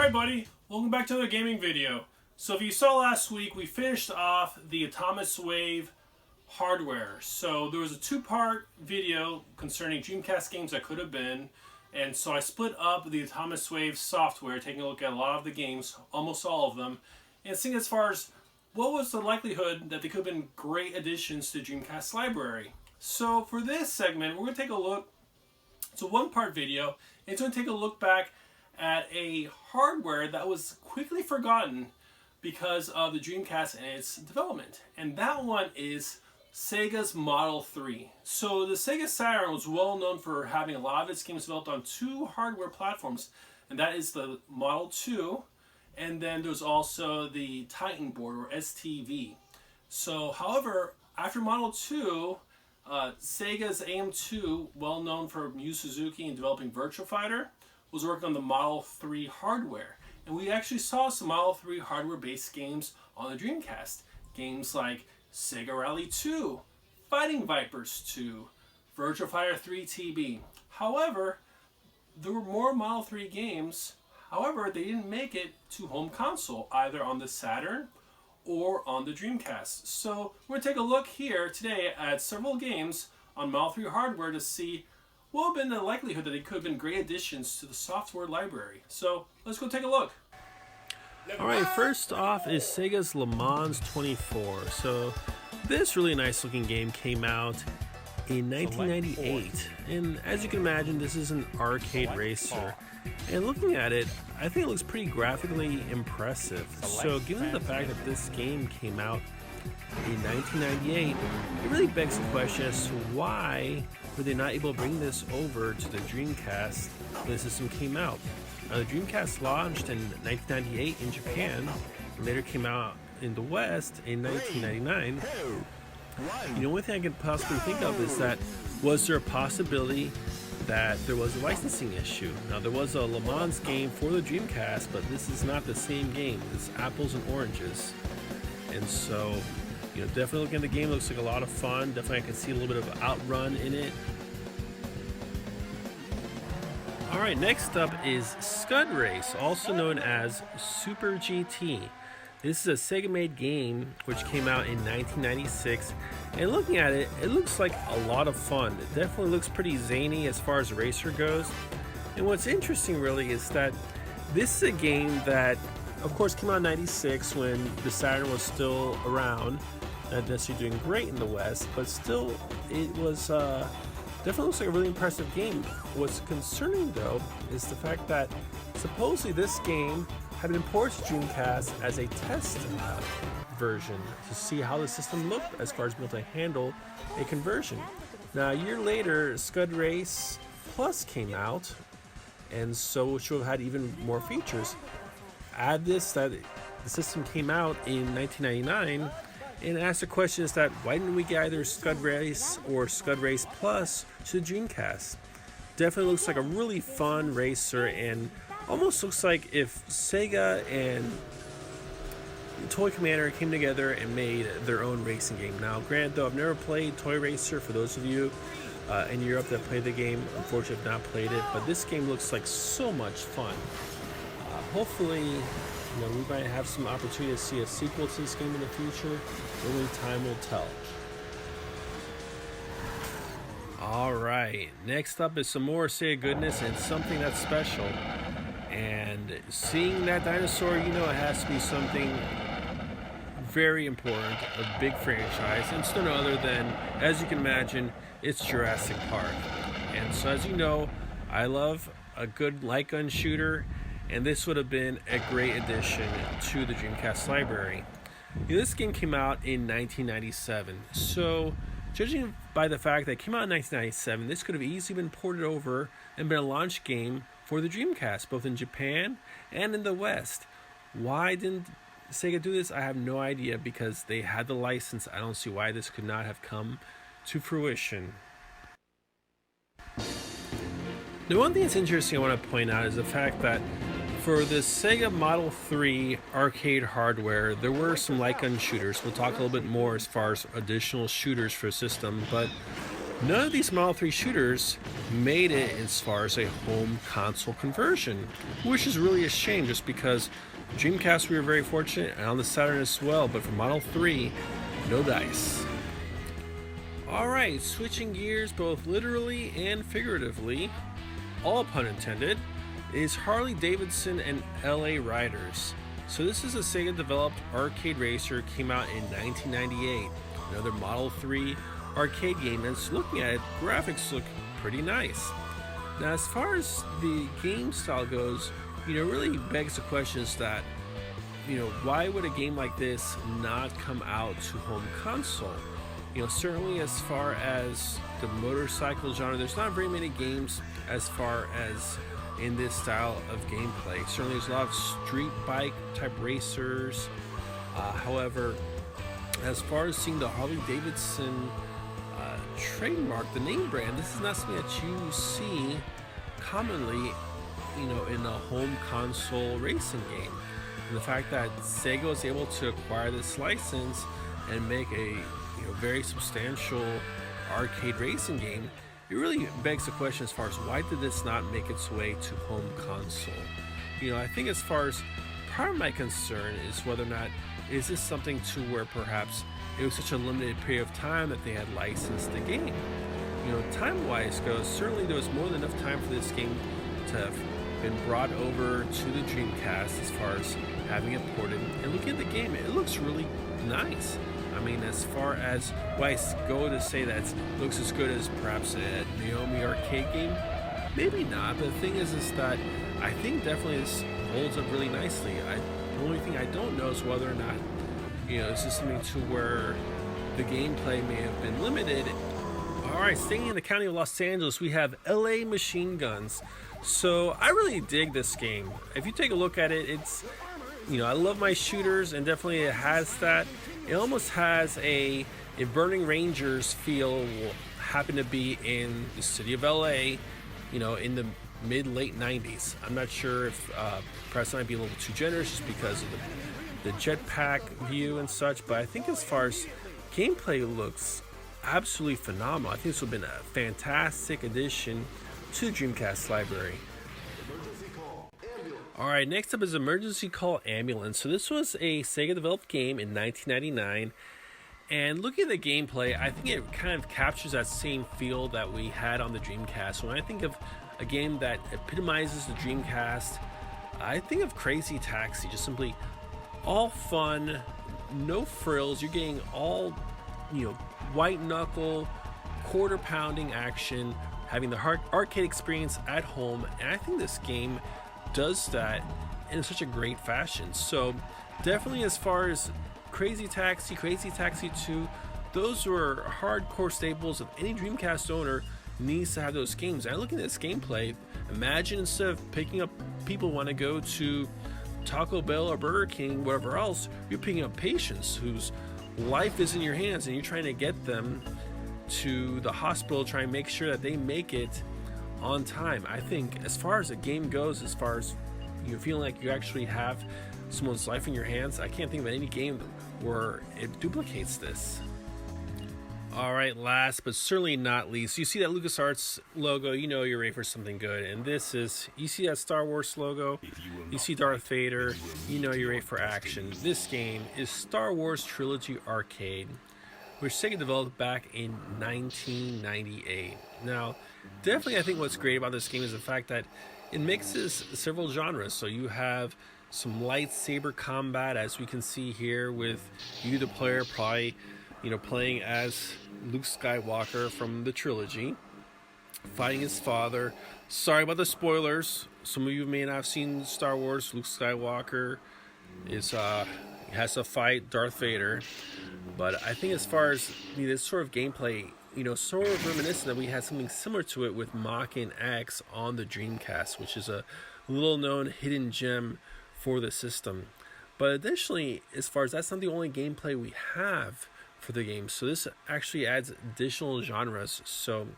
Alright buddy, welcome back to another gaming video. So if you saw last week, we finished off the Atomiswave hardware. So there was a two-part video concerning Dreamcast games that could have been, and so I split up the Atomiswave software, taking a look at a lot of the games, almost all of them, and seeing as far as what was the likelihood that they could have been great additions to the Dreamcast library. So for this segment, we're going to take a look. It's a one-part video. It's going to take a look back at a hardware that was quickly forgotten because of the Dreamcast and its development. And that one is Sega's Model 3. So the Sega Saturn was well known for having a lot of its games developed on two hardware platforms, and that is the Model 2, and then there's also the Titan board, or STV. So, however, after Model 2, Sega's AM2, well known for Yu Suzuki and developing Virtua Fighter, was working on the Model 3 hardware. And we actually saw some Model 3 hardware-based games on the Dreamcast. Games like Sega Rally 2, Fighting Vipers 2, Virtua Fighter 3 TB. However, there were more Model 3 games. However, they didn't make it to home console, either on the Saturn or on the Dreamcast. So we're going to take a look here today at several games on Model 3 hardware to see what would have been the likelihood that they could have been great additions to the software library. So let's go take a look. Alright, first off is Sega's Le Mans 24. So this really nice looking game came out in 1998. And as you can imagine, this is an arcade racer. And looking at it, I think it looks pretty graphically impressive. So given the fact that this game came out in 1998, it really begs the question as to why were they not able to bring this over to the Dreamcast when the system came out. Now, the Dreamcast launched in 1998 in Japan, and later came out in the West in 1999. The only thing I can possibly think of is that, was there a possibility that there was a licensing issue? Now, there was a Le Mans game for the Dreamcast, but this is not the same game. It's apples and oranges. And so, definitely looking at the game, looks like a lot of fun. Definitely I can see a little bit of outrun in it. Alright, next up is Scud Race, also known as Super GT. This is a Sega-made game which came out in 1996, and looking at it, it looks like a lot of fun. It definitely looks pretty zany as far as the racer goes. And what's interesting really is that this is a game that, of course, came out in 96 when the Saturn was still around, not necessarily doing great in the West, but still it was definitely looks like a really impressive game. What's concerning though is the fact that supposedly this game had been ported to Dreamcast as a test version to see how the system looked as far as being able to handle a conversion. Now, a year later, Scud Race Plus came out, and so which would have had even more features. Add this that the system came out in 1999, and ask the question is that why didn't we get either Scud Race or Scud Race Plus to the Dreamcast? Definitely looks like a really fun racer, and almost looks like if Sega and Toy Commander came together and made their own racing game. Now, granted though, I've never played Toy Racer. For those of you in Europe that play the game, unfortunately I've not played it, but this game looks like so much fun. Hopefully, we might have some opportunity to see a sequel to this game in the future. Only time will tell. Alright, next up is some more Sega goodness and something that's special. And seeing that dinosaur, it has to be something very important, a big franchise, and it's none other than, as you can imagine, it's Jurassic Park. And so as you know, I love a good light gun shooter, and this would have been a great addition to the Dreamcast library. This game came out in 1997, so judging by the fact that it came out in 1997, this could have easily been ported over and been a launch game for the Dreamcast, both in Japan and in the West. Why didn't Sega do this? I have no idea, because they had the license. I don't see why this could not have come to fruition. The one thing that's interesting I want to point out is the fact that for the Sega Model 3 arcade hardware, there were some light gun shooters. We'll talk a little bit more as far as additional shooters for the system, but none of these Model 3 shooters made it as far as a home console conversion, which is really a shame just because Dreamcast we were very fortunate, and on the Saturn as well, but for Model 3, no dice. Alright, switching gears both literally and figuratively, all pun intended, is Harley Davidson and LA Riders. So this is a Sega developed arcade racer, came out in 1998, another Model 3 arcade game, and looking at it, graphics look pretty nice. Now as far as the game style goes, really begs the question is that, why would a game like this not come out to home console? Certainly as far as the motorcycle genre, there's not very many games as far as in this style of gameplay. Certainly there's a lot of street bike type racers. However, as far as seeing the Harley Davidson trademark, the name brand, this is not something that you see commonly, in a home console racing game. And the fact that Sega was able to acquire this license and make a very substantial arcade racing game, it really begs the question as far as why did this not make its way to home console? I think as far as part of my concern is whether or not is this something to where perhaps it was such a limited period of time that they had licensed the game. Time-wise goes, certainly there was more than enough time for this game to have been brought over to the Dreamcast as far as having it ported. And looking at the game, it looks really nice. I mean, as far as why I go to say that it looks as good as perhaps a Naomi arcade game, maybe not. But the thing is that I think definitely this holds up really nicely. The only thing I don't know is whether or not, this is something to where the gameplay may have been limited. Alright, staying in the county of Los Angeles, we have LA Machine Guns. So I really dig this game. If you take a look at it, it's, I love my shooters, and definitely it has that. It almost has a Burning Rangers feel, happen to be in the city of LA, in the mid-late 90s. I'm not sure if perhaps I might be a little too generous just because of the jetpack view and such, but I think as far as gameplay looks absolutely phenomenal. I think this would have been a fantastic addition to the Dreamcast library. Alright, next up is Emergency Call Ambulance. So this was a Sega developed game in 1999, and looking at the gameplay, I think it kind of captures that same feel that we had on the Dreamcast. When I think of a game that epitomizes the Dreamcast, I think of Crazy Taxi. Just simply all fun, no frills. You're getting all, white knuckle, quarter pounding action, having the arcade experience at home, and I think this game does that in such a great fashion. So definitely as far as Crazy Taxi 2, those were hardcore staples of any Dreamcast owner needs to have those games. And looking at this gameplay, imagine instead of picking up people who want to go to Taco Bell or Burger King, whatever else, you're picking up patients whose life is in your hands and you're trying to get them to the hospital, try and make sure that they make it on time. I think as far as the game goes, as far as feeling like you actually have someone's life in your hands, I can't think of any game where it duplicates this. Alright, last but certainly not least, you see that LucasArts logo, you're ready for something good. And this is, you see that Star Wars logo, you see Darth Vader, you're ready for action. This game is Star Wars Trilogy Arcade, which Sega developed back in 1998. Now, definitely I think what's great about this game is the fact that it mixes several genres. So you have some lightsaber combat, as we can see here, with you, the player, probably playing as Luke Skywalker from the trilogy, fighting his father. Sorry about the spoilers. Some of you may not have seen Star Wars. Luke Skywalker has to fight Darth Vader. But I think as far as this sort of gameplay, sort of reminiscent that we had something similar to it with Mach-In X on the Dreamcast, which is a little known hidden gem for the system. But additionally, as far as that's not the only gameplay we have for the game, so this actually adds additional genres. So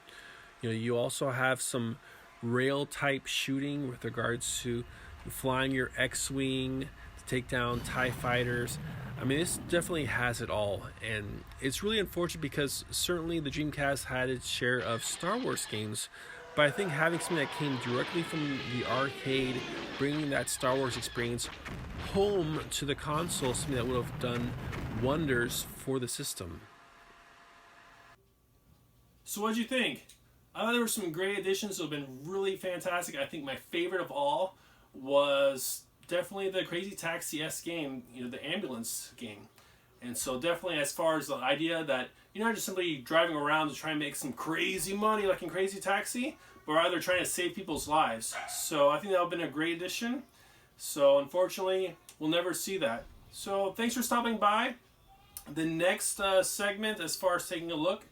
you also have some rail type shooting with regards to flying your X-Wing, take down TIE fighters. I mean, this definitely has it all, and it's really unfortunate because certainly the Dreamcast had its share of Star Wars games, but I think having something that came directly from the arcade, bringing that Star Wars experience home to the console, something that would have done wonders for the system. So what did you think? I thought there were some great additions that have been really fantastic. I think my favorite of all was definitely the Crazy Taxi-esque game, the ambulance game. And so definitely as far as the idea that you're not just simply driving around to try and make some crazy money like in Crazy Taxi, but rather trying to save people's lives. So I think that would have been a great addition. So unfortunately, we'll never see that. So thanks for stopping by. The next segment, as far as taking a look,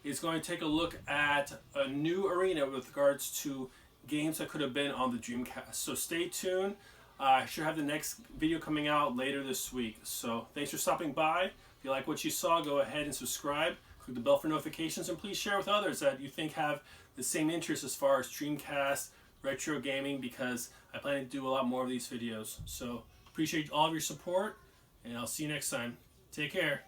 is going to take a look at a new arena with regards to games that could have been on the Dreamcast. So stay tuned. I should have the next video coming out later this week. So thanks for stopping by. If you like what you saw, go ahead and subscribe. Click the bell for notifications, and please share with others that you think have the same interest as far as Dreamcast, retro gaming, because I plan to do a lot more of these videos. So appreciate all of your support, and I'll see you next time. Take care.